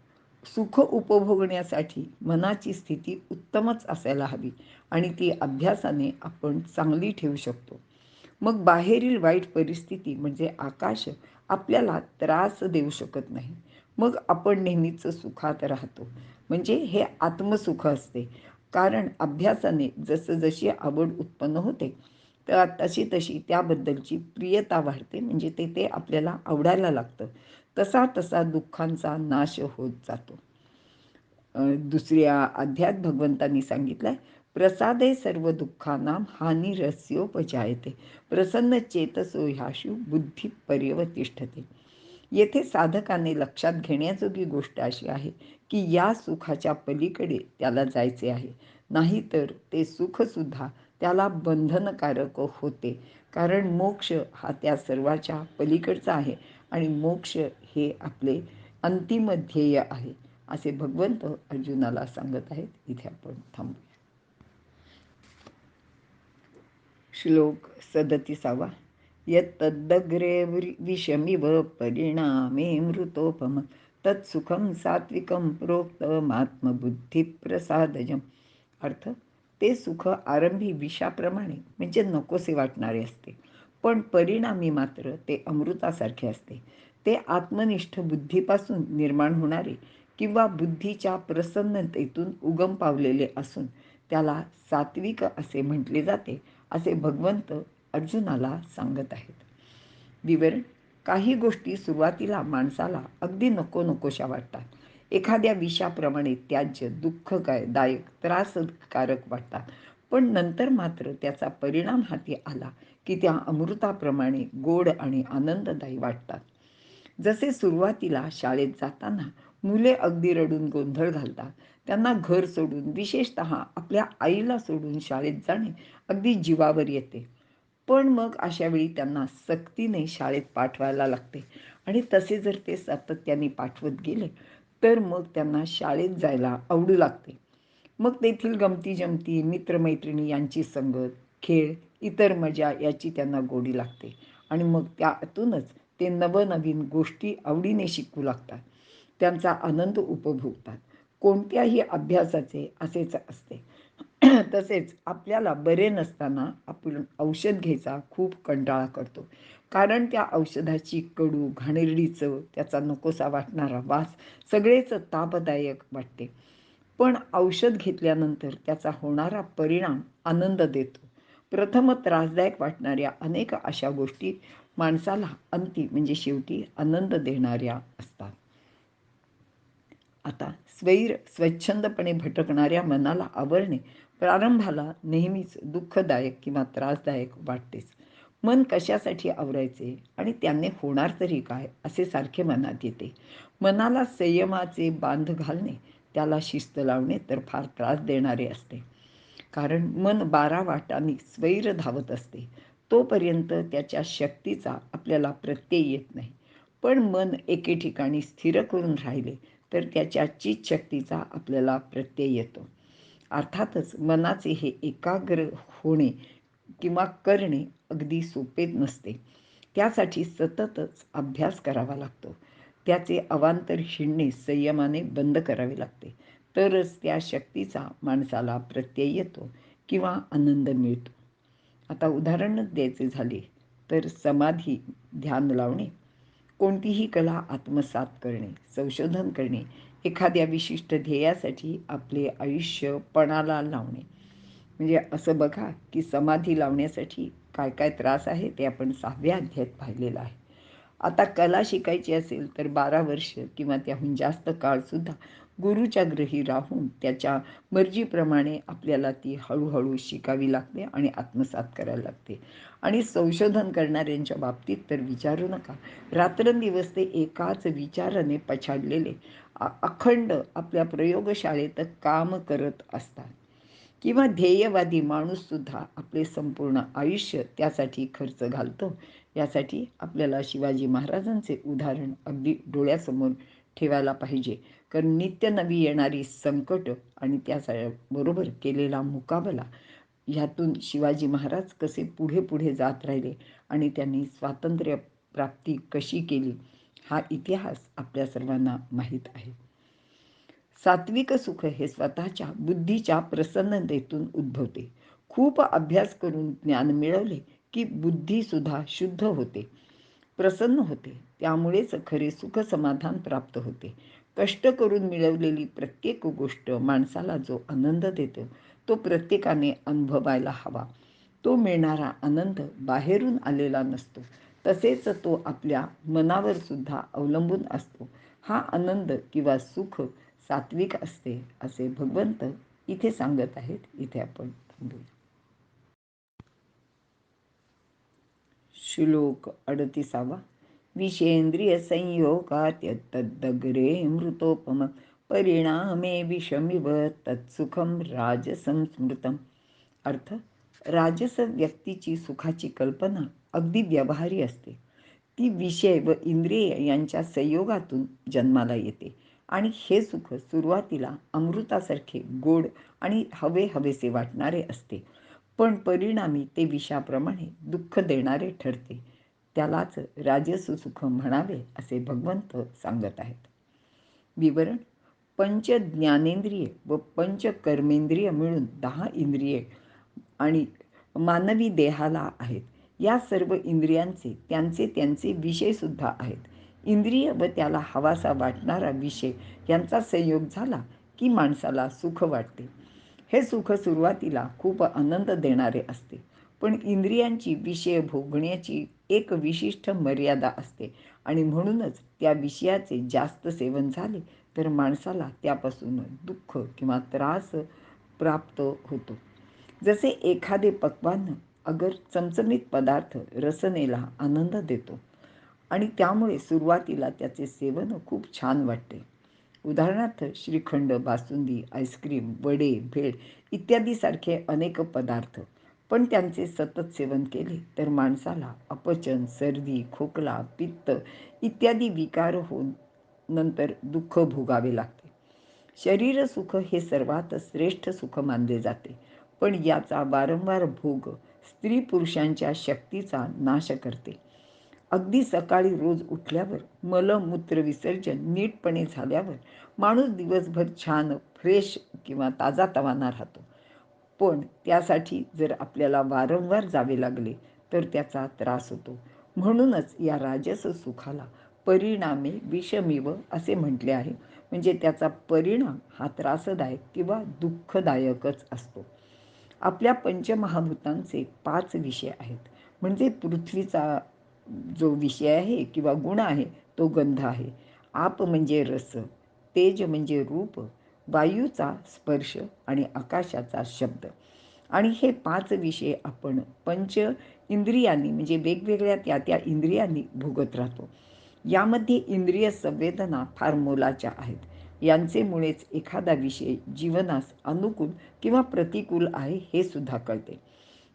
सुख उपभोगण्यासाठी मनाची स्थिती उत्तमच असायला हवी आणि ती अभ्यासाने आपण चांगली ठेवू शकतो. मग बाहेरील वाईट परिस्थिती म्हणजे आकाश आपल्याला त्रास देऊ शकत नाही. मग आपण नेहमीच सुखात राहतो. म्हणजे हे आत्मसुख असते. कारण अभ्यासाने जसजशी आवड उत्पन्न होते तर तशी तशी त्याबद्दलची प्रियता वाढते, म्हणजे ते आपल्याला आवडायला लागतं. तसा तसा दुःखांचा नाश होत जातो. दुसऱ्या अध्यायात भगवंतांनी सांगितलंय, प्रसादे सर्व दुःखानां हानिरस्योपजायते प्रसन्न चेतसो ह्याशु बुद्धी पर्यवतिष्ठते. येथे साधकाने लक्षात घेण्याजोगी गोष्ट अशी आहे की या सुखाच्या पलीकडे त्याला जायचे आहे, नाहीतर ते सुखसुद्धा त्याला बंधनकारक होते. कारण मोक्ष हा त्या सर्वाच्या पलीकडचा आहे आणि मोक्ष हे आपले अंतिम ध्येय आहे, असे भगवंत अर्जुनाला सांगत आहेत. इथे आपण थांबूया. श्लोक 37. यत्तदग्रे विषमिव परिणामे मृतोपम तत्सुखम सात्विकम प्रोक्तमात्मबुद्धिप्रसादजम. अर्थ: ते सुख आरंभी विषाप्रमाणे म्हणजे नकोसे वाटणारे असते, पण परिणामी मात्र ते अमृतासारखे असते. ते आत्मनिष्ठ बुद्धीपासून निर्माण होणारे किंवा बुद्धीच्या प्रसन्नतेतून उगम पावलेले असून त्याला सात्विक असे म्हटले जाते, असे भगवंत अर्जुनाला सांगत आहेत. विवरण: काही गोष्टी सुरुवातीला माणसाला अगदी नको नकोशा वाटतात. एखाद्या विषाप्रमाणे त्याज्य, दुःखदायक, त्रासकारक वाटतात. पण नंतर मात्र त्याचा परिणाम हाती आला की त्या अमृताप्रमाणे गोड आणि आनंददायी वाटतात. जसे सुरुवातीला शाळेत जाताना मुले अगदी रडून गोंधळ घालतात. त्यांना घर सोडून, विशेषतः आपल्या आईला सोडून शाळेत जाणे अगदी जीवावर येते. पण मग अशा वेळी त्यांना सक्तीने शाळेत पाठवायला लागते आणि तसे जर ते सातत्याने पाठवत गेले तर मग त्यांना शाळेत जायला आवडू लागते. मग तेथील गमती जमती, मित्रमैत्रिणी यांची संगत, खेळ, इतर मजा याची त्यांना गोडी लागते आणि मग त्यातूनच ते नवनवीन गोष्टी आवडीने शिकू लागतात. त्यांचा आनंद उपभोगतात. कोणत्याही अभ्यासाचे असेच असते. तसेच आपल्याला बरे नसताना आपण औषध घ्यायचा खूप कंटाळा करतो. कारण त्या औषधाची कडू, घाणेरडी चव, त्याचा नकोसा वाटणारा वास सगळेच तापदायक वाटते. पण औषध घेतल्यानंतर त्याचा होणारा परिणाम आनंद देतो. प्रथम त्रासदायक वाटणाऱ्या अनेक अशा गोष्टी माणसाला अंती म्हणजे शेवटी आनंद देणाऱ्या असतात. आता स्वच्छंदपणे भटकणाऱ्या मनाला आवरणे प्रारंभाला नेहमीच दुःखदायक किंवा त्रासदायक वाटतेच. मन कशासाठी आवरायचे आणि त्याने होणार तरी काय असे सारखे मनात येते. मनाला संयमाचे बांध घालणे, त्याला शिस्त लावणे तर फार त्रास देणारे असते. कारण मन 12 वाटांनी स्वैर धावत असते. तोपर्यंत त्याच्या शक्तीचा आपल्याला प्रत्यय येत नाही. पण मन एके ठिकाणी स्थिर करून राहिले तर त्याच्या चित्तशक्तीचा आपल्याला प्रत्यय येतो. अर्थातच मनाचे हे एकाग्र होणे किंवा करणे अगदी सोपे नसते. त्यासाठी सततच अभ्यास करावा लागतो. त्याचे अवांतर हिंडणे संयमाने बंद करावे लागते. तरच त्या शक्तीचा माणसाला प्रत्यय येतो किंवा आनंद मिळतो. आता उदाहरणच द्यायचे झाले तर समाधी, ध्यान लावणे, कोणतीही कला आत्मसात करणे, संशोधन करणे, एखाद्या विशिष्ट ध्येयासाठी आपले आयुष्य पणाला लावणे. म्हणजे असं बघा की समाधी लावण्यासाठी काय काय त्रास आहे ते आपण 6व्या अध्यायात पाहिलेलं आहे. आता कला शिकायची असेल तर 12 वर्ष किंवा त्याहून जास्त काळसुद्धा गुरुच्या गृही राहून त्याच्या मर्जीप्रमाणे आपल्याला ती हळूहळू शिकावी लागते आणि आत्मसात करायला लागते. आणि संशोधन करणाऱ्यांच्या बाबतीत तर विचारू नका. रात्रंदिवस ते एकाच विचाराने पछाडलेले अखंड आपल्या प्रयोगशाळेत काम करत असतात. किंवा ध्येयवादी माणूससुद्धा आपले संपूर्ण आयुष्य त्यासाठी खर्च घालतो. यासाठी आपल्याला शिवाजी महाराजांचे उदाहरण अगदी डोळ्यासमोर ठेवायला पाहिजे. कारण नित्य नवी येणारी संकट आणि त्याबरोबर केलेला मुकाबला, ह्यातून शिवाजी महाराज कसे पुढे पुढे जात राहिले आणि त्यांनी स्वातंत्र्य प्राप्ती कशी केली, हा इतिहास आपल्या सर्वांना माहीत आहे. सात्विक सुख हे स्वतःच्या बुद्धीच्या प्रसन्नतेतून उद्भवते. खूप अभ्यास करून ज्ञान मिळवले की बुद्धीसुद्धा शुद्ध होते, प्रसन्न होते. त्यामुळेच खरे सुख समाधान प्राप्त होते. कष्ट करून मिळवलेली प्रत्येक गोष्ट माणसाला जो आनंद देतो तो प्रत्येकाने अनुभवायला हवा. तो मिळणारा आनंद बाहेरून आलेला नसतो. तसेच तो आपल्या मनावर सुद्धा अवलंबून असतो. हा आनंद किंवा सुख सात्विक असते असे भगवंत इथे सांगत आहेत. इथे आपण थांबूया. श्लोक 38. विषेंद्रिय संयोगात तद्दग्रे मृतोपम परिणामे विषमिव तत्सुखम राजसं स्मृतम. अर्थ, राजस व्यक्तीची सुखाची कल्पना अगदी व्यवहारी असते. ती विषय व इंद्रिय यांच्या संयोगातून जन्माला येते आणि हे सुख सुरुवातीला अमृतासारखे गोड आणि हवेसे वाटणारे असते. पण परिणामी ते विषाप्रमाणे दुःख देणारे ठरते. त्यालाच राजस सुख म्हणावे असे भगवंत सांगत आहेत. विवरण: पंच ज्ञानेंद्रिय व पंच कर्मेंद्रिय मिळून 10 इंद्रिये आणि मानवी देहाला आहेत. या सर्व इंद्रियांचे त्यांचे त्यांचे विषयसुद्धा आहेत. इंद्रिय व त्याला हवासा वाटणारा विषय यांचा संयोग झाला की माणसाला सुख वाटते. हे सुख सुरुवातीला खूप आनंद देणारे असते. पण इंद्रियांची विषय भोगण्याची एक विशिष्ट मर्यादा असते आणि म्हणूनच त्या विषयाचे जास्त सेवन झाले तर माणसाला त्यापासून दुःख किंवा त्रास प्राप्त होतो. जसे एखादे पक्वान्न अगर चमचमीत पदार्थ रसनेला आनंद देतो आणि त्यामुळे सुरुवातीला त्याचे सेवन खूप छान वाटते. उदाहरणार्थ श्रीखंड, बासुंदी, आईस्क्रीम, वडे, भेळ इत्यादी सारखे अनेक पदार्थ. पण त्यांचे सतत सेवन केले तर माणसाला अपचन, सर्दी, खोकला, पित्त इत्यादी विकार होऊन नंतर दुःख भोगावे लागते. शरीर सुख हे सर्वात श्रेष्ठ सुख मानले जाते, पण याचा वारंवार भोग स्त्री पुरुषांच्या शक्तीचा नाश करते. अगदी सकाळी रोज उठल्यावर मलमूत्र विसर्जन नीटपणे झाल्यावर माणूस दिवसभर छान फ्रेश किंवा ताजातवाना राहतो. पण त्यासाठी जर आपल्याला वारंवार जावे लागले तर त्याचा त्रास होतो. म्हणूनच या राजस सुखाला परिणामे विषमिव असे म्हटले आहे. म्हणजे त्याचा परिणाम हा त्रासदायक किंवा दुःखदायकच असतो. आपल्या पंचमहाभूतांचे 5 विषय आहेत. म्हणजे पृथ्वीचा जो विषय आहे किंवा गुण आहे तो गंध आहे. आप म्हणजे रस, तेज म्हणजे रूप, वायूचा स्पर्श आणि आकाशाचा शब्द. आणि हे 5 विषय आपण पंच इंद्रियांनी म्हणजे वेगवेगळ्या त्या त्या इंद्रियांनी भोगत राहतो. यामध्ये इंद्रिय संवेदना फार मोलाच्या आहेत. यांचे मुळेच एखादा विषय जीवनास अनुकूल किंवा प्रतिकूल आहे हे सुद्धा कळते.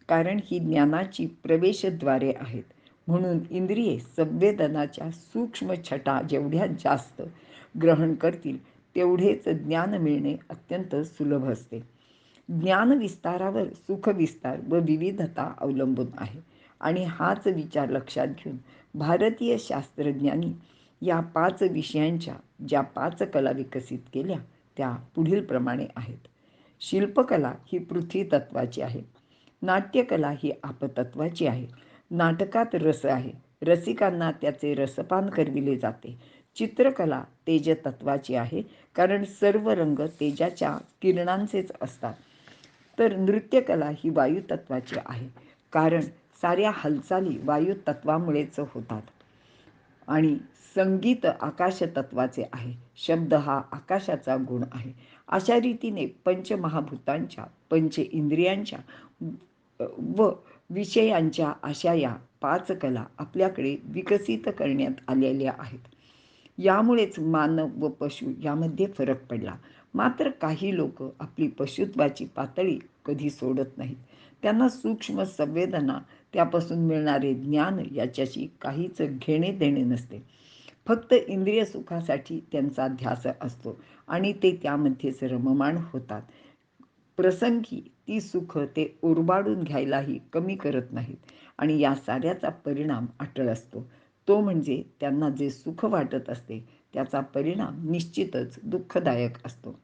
कारण ही ज्ञानाची प्रवेशद्वारे आहेत. म्हणून इंद्रिये संवेदनाच्या सूक्ष्म छटा जेवढ्या जास्त ग्रहण करतील तेवढेच ज्ञान मिळणे अत्यंत सुलभ असते. ज्ञान विस्तारावर सुखविस्तार व विविधता अवलंबून आहे. आणि हाच विचार लक्षात घेऊन भारतीय शास्त्रज्ञांनी या 5 विषयांच्या ज्या 5 कला विकसित केल्या त्या पुढील प्रमाणे आहेत. शिल्पकला ही पृथ्वी तत्वाची आहे. नाट्यकला ही आपतत्वाची आहे. नाटकात रस आहे, रसिकांना त्याचे रसपान करविले जाते. चित्रकला तेजतत्वाची आहे, कारण सर्व रंग तेजाच्या किरणांचेच असतात. तर नृत्यकला ही वायुतत्वाची आहे, कारण साऱ्या हालचाली वायुतत्वामुळेच होतात. आणि संगीत आकाशतत्वाचे आहे, शब्द हा आकाशाचा गुण आहे. अशा रीतीने पंचमहाभूतांच्या, पंच इंद्रियांच्या व विषयांच्या अशा या 5 कला आपल्याकडे विकसित करण्यात आलेल्या आहेत. यामुळेच मानव व पशु यामध्ये फरक पडला. मात्र काही लोक आपली पशुत्वाची पातळी कधी सोडत नाहीत. त्यांना सूक्ष्म संवेदना, त्यापासून मिळणारे ज्ञान याच्याशी काहीच घेणे देणे नसते. फक्त इंद्रिय सुखासाठी त्यांचा ध्यास असतो आणि ते त्यामध्येच रममाण होतात. प्रसंगी ती सुख ते उरबाडून घ्यायलाही कमी करत नाहीत आणि या साऱ्याचा परिणाम अटळ असतो. तो म्हणजे त्यांना जे सुख वाटत असते त्याचा परिणाम निश्चितच दुःखदायक असतो.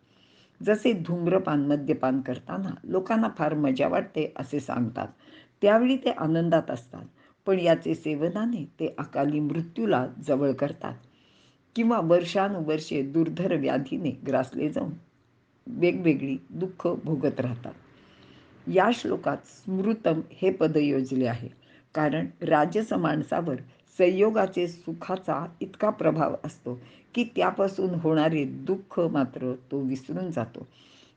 जसे धूम्रपान, मद्यपान करताना लोकांना फार मजा वाटते असे सांगतात. त्यावेळी ते आनंदात असतात. पण याचे सेवनाने ते अकाली मृत्यूला जवळ करतात किंवा वर्षानुवर्षे दुर्धर व्याधीने ग्रासले जाऊन वेगवेगळी दुःख भोगत राहतात. या श्लोकात स्मृतम हे पद योजले आहे, कारण राजस माणसावर संयोगाचे सुखाचा इतका प्रभाव असतो की त्यापासून होणारे दुःख मात्र तो विसरून जातो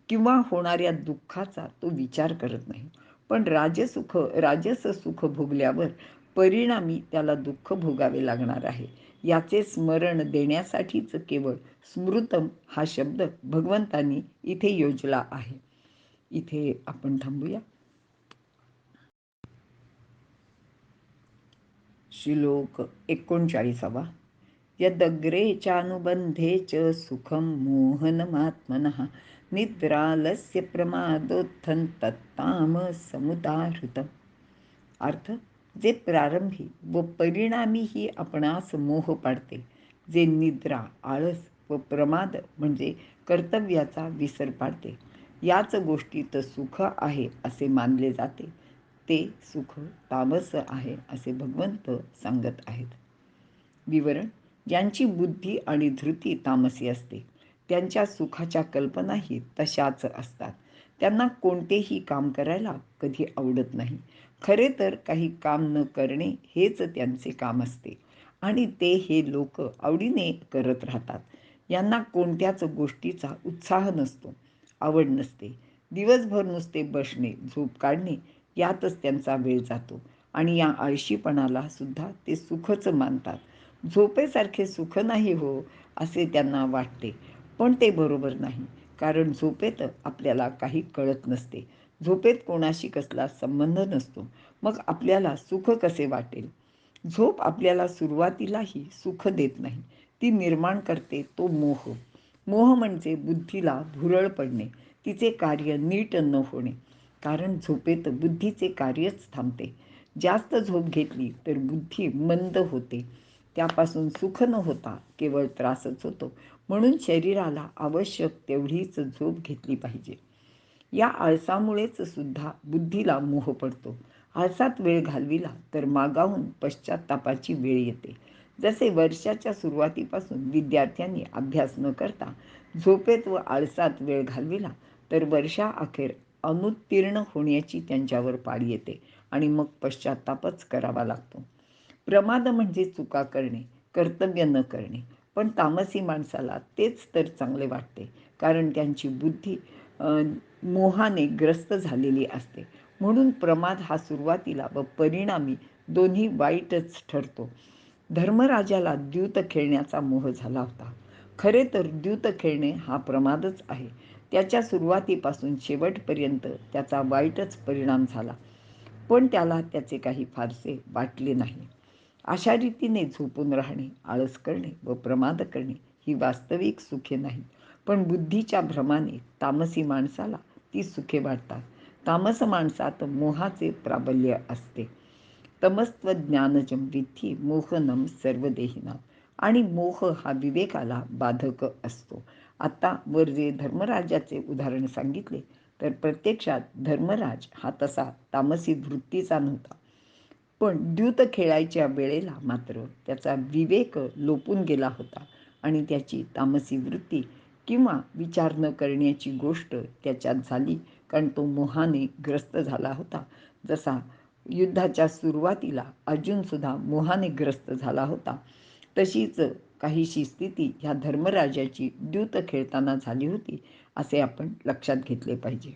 किंवा होणाऱ्या दुःखाचा तो विचार करत नाही. पण राजस सुख भोगल्यावर परिणामी त्याला दुःख भोगावे लागणार आहे. याचे स्मरण देण्यासाठीच केवळ स्मृतम हा शब्द भगवंतांनी इथे योजला आहे. इथे आपण थांबूया. श्लोक 39. यदग्रे चानुबंधे च सुखम मोहनमात्मनः निद्रालस्य प्रमादोत्थं तत्ताम समुदाहृतम्. अर्थ, जे प्रारंभी व परिणामीही आपणास मोह पाडते, जे निद्रा, आळस व प्रमाद म्हणजे कर्तव्याचा विसर पाडते, याच गोष्टीत सुख आहे असे मानले जाते, ते सुख तामस आहे असे भगवंत सांगत आहेत. विवरण: ज्यांची बुद्धी आणि धृती तामसी असते त्यांच्या सुखाच्या कल्पनाही तशाच असतात. त्यांना कोणतेही काम करायला कधी आवडत नाही. खरे तर काही काम न करणे हेच त्यांचे काम असते आणि ते हे लोक आवडीने करत राहतात. यांना कोणत्याच गोष्टीचा उत्साह नसतो, आवड नसते. दिवसभर नुसते बसणे, झोप काढणे यातच त्यांचा वेळ जातो आणि या आळशीपणाला सुद्धा ते सुखच मानतात. झोपेसारखे सुख नाही हो असे त्यांना वाटते, पण ते बरोबर नाही. कारण झोपेत आपल्याला काही कळत नसते. झोपेत कोणाशी कसला संबंध नसतो. मग आपल्याला सुख कसे वाटेल? झोप आपल्याला सुरुवातीलाही सुख देत नाही. ती निर्माण करते तो मोह. मोह म्हणजे बुद्धीला भुरळ पडणे, तिचे कार्य नीट न होणे. कारण झोपेत बुद्धीचे कार्यच थांबते. जास्त झोप घेतली तर बुद्धी मंद होते. त्यापासून सुख न होता केवळ त्रासच होतो. म्हणून शरीराला आवश्यक तेवढीच झोप घेतली पाहिजे. या आळसामुळेच सुद्धा बुद्धीला मोह पडतो. आळसात वेळ घालविला तर मागाहून पश्चात्तापाची वेळ येते. जसे वर्षाच्या सुरुवातीपासून विद्यार्थ्यांनी अभ्यास न करता झोपेत व आळसात वेळ घालविला तर वर्षाअखेर अनुत्तीर्ण होण्याची त्यांच्यावर पाळी येते आणि मग पश्चात्तापच करावा लागतो. प्रमाद म्हणजे चुका करणे, कर्तव्य न करणे. पण तामसी माणसाला तेच तर चांगले वाटते, कारण त्यांची बुद्धी मोहाने ग्रस्त झालेली असते. म्हणून प्रमाद हा सुरुवातीला व परिणामी दोन्ही वाईटच ठरतो. धर्मराजाला द्यूत खेळण्याचा मोह झाला होता. खरे तर द्यूत खेळणे हा प्रमादच आहे. त्याच्या सुरुवातीपासून शेवटपर्यंत त्याचा वाईटच परिणाम झाला. पण त्याला त्याचे काही फारसे वाटले नाही. अशा रीतीने झोपून राहणे, आळस करणे व प्रमाद करणे ही वास्तविक सुखे नाहीत. पण बुद्धीच्या भ्रमाने तामसी माणसाला ती सुखे वाटतात. तामस माणसात मोहाचे प्राबल्य असते. तमस्त्व ज्ञानजम विद्धी मोहनम सर्वदेहिनाम. आणि मोह हा विवेकाला बाधक असतो. आता वर जे धर्मराजाचे उदाहरण सांगितले तर प्रत्यक्षात धर्मराज हा तसा तामसी वृत्तीचा नव्हता. पण द्यूत खेळायच्या वेळेला मात्र त्याचा विवेक लोपून गेला होता आणि त्याची तामसी वृत्ती किंवा विचार न करण्याची गोष्ट त्याच्यात झाली, कारण तो मोहाने ग्रस्त झाला होता. जसा युद्धाच्या सुरुवातीला अर्जुनसुद्धा मोहाने ग्रस्त झाला होता, तशीच काहीशी स्थिती ह्या धर्मराजाची द्यूत खेळताना झाली होती, असे आपण लक्षात घेतले पाहिजे.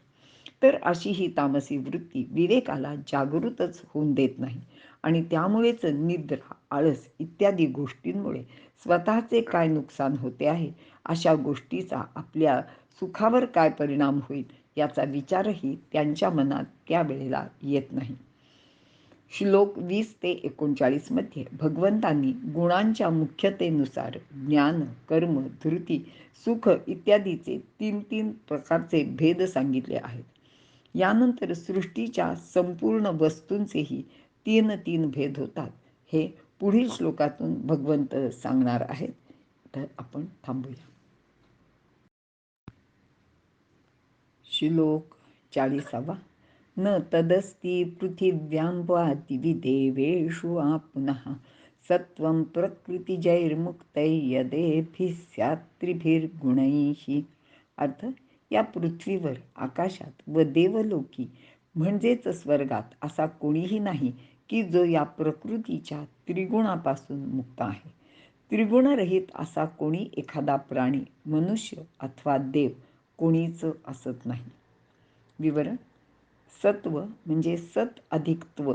तर अशी ही तामसी वृत्ती विवेकाला जागृतच होऊन देत नाही आणि त्यामुळेच निद्रा, आळस इत्यादी गोष्टींमुळे स्वतःचे काय नुकसान होते आहे, अशा गोष्टीचा आपल्या सुखावर काय परिणाम होईल याचा विचारही त्यांच्या मनात त्यावेळेला येत नाही. श्लोक 20 ते 39 मध्ये भगवंतांनी गुणांच्या मुख्यतेनुसार ज्ञान, कर्म, धृती, सुख इत्यादीचे 3 प्रकारचे भेद सांगितले आहेत. यानंतर सृष्टीच्या संपूर्ण वस्तूंचेही 3 भेद होतात, हे पुढील श्लोकातून भगवंत सांगणार आहेत. तर आपण थांबूया. श्लोक 40. न तदस्ति पृथिव्यां वा दिवि देवेषु पुनः सत्वं प्रकृतिजैर्मुक्तै यदेभिः स्यात् त्रिभिर्गुणैः. अर्थ, या पृथ्वीवर, आकाशात व देवलोकी म्हणजेच स्वर्गात असा कोणीही नाही की जो या प्रकृतीच्या त्रिगुणापासून मुक्त आहे. त्रिगुणरहित असा कोणी एखादा प्राणी, मनुष्य अथवा देव कोणीच असत नाही. विवरण: सत्व म्हणजे सत अधिक त्व.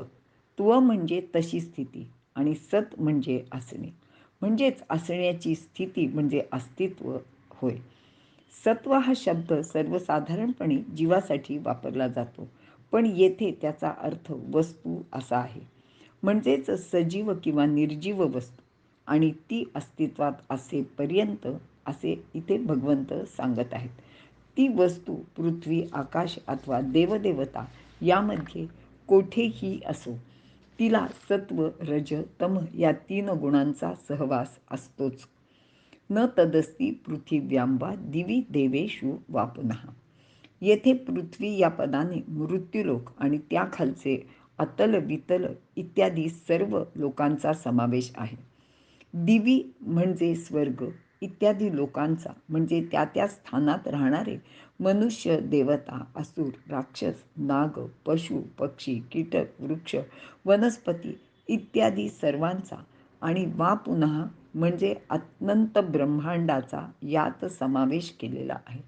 त्व म्हणजे तशी स्थिती आणि सत म्हणजे असणे, म्हणजेच असण्याची स्थिती म्हणजे अस्तित्व होय. सत्व हा शब्द सर्वसाधारणपणे जीवासाठी वापरला जातो, पण येथे त्याचा अर्थ वस्तू असा आहे. म्हणजेच सजीव किंवा निर्जीव वस्तू, आणि ती अस्तित्वात असेपर्यंत, असे इथे भगवंत सांगत आहेत. ती वस्तू पृथ्वी, आकाश अथवा देवदेवता यामध्ये कोठेही असो, तिला सत्व, रज, तम या 3 गुणांचा सहवास असतोच. न तदस्ति पृथिव्यां वा दिवि देवेषु वा पुनः. येथे पृथ्वी या पदाने मृत्यूलोक आणि त्याखालचे अतल, वितल इत्यादी सर्व लोकांचा समावेश आहे. दिवी म्हणजे स्वर्ग इत्यादी लोकांचा, म्हणजे त्या त्या स्थानात राहणारे मनुष्य, देवता, असुर, राक्षस, नाग, पशु, पक्षी, कीटक, वृक्ष, वनस्पती इत्यादी सर्वांचा, आणि वा पुन्हा म्हणजे अनंत ब्रह्मांडाचा यात समावेश केलेला आहे.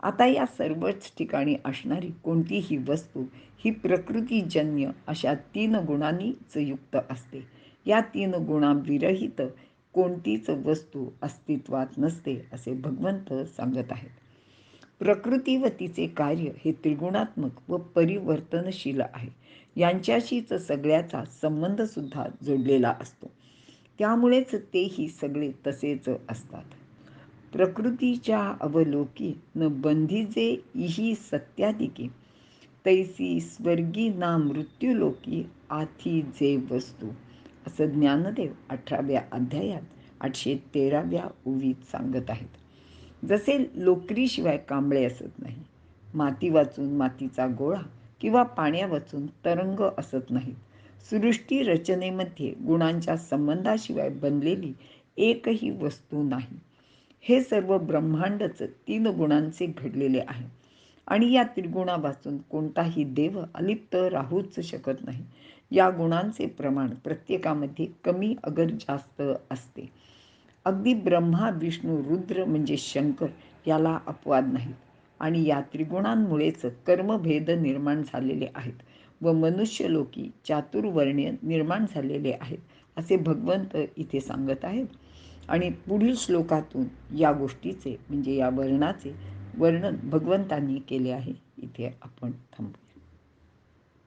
आता या सर्वच ठिकाणी असणारी कोणतीही वस्तू ही प्रकृतीजन्य अशा 3 गुणांनीच युक्त असते. या 3 गुणांविरहित कोणतीच वस्तू अस्तित्वात नसते, असे भगवंत सांगत आहेत. प्रकृती व तिचे कार्य हे त्रिगुणात्मक व परिवर्तनशील आहे. यांच्याशीच सगळ्याचा संबंध सुद्धा जोडलेला असतो. त्यामुळेच तेही सगळे तसेच असतात. प्रकृतीच्या अवलोकी न बंधीजे इही सत्यादिके, तैसी स्वर्गी ना मृत्यूलोकी आथी जे वस्तू, असं ज्ञानदेव 18व्या अध्यायात 813व्या ओवीत सांगत आहेत. जसे लोकरीशिवाय कांबळे असत नाही, माती वाचून मातीचा गोळा किंवा पाण्या वाचून तरंग असत नाहीत, सृष्टी रचनेमध्ये गुणांच्या संबंधाशिवाय बनलेली एकही वस्तू नाही. हे सर्व ब्रह्मांडच 3 गुणांचे घडलेले आहे आणि या त्रिगुणा वाचून कोणताही देव अलिप्त राहूच शकत नाही. या गुणांचे प्रमाण प्रत्येकामध्ये कमी अगर जास्त असते. अगदी ब्रह्मा विष्णू रुद्र म्हणजे शंकर याला अपवाद नाही. आणि या त्रिगुणांमुळेच कर्मभेद निर्माण झालेले आहेत व मनुष्यलोकी चातुर्वर्ण्य निर्माण झालेले आहेत, असे भगवंत इथे सांगत आहेत. आणि पुढील श्लोकातून या गोष्टीचे म्हणजे या वर्णाचे वर्णन भगवंतांनी केले आहे. इथे आपण थांबू.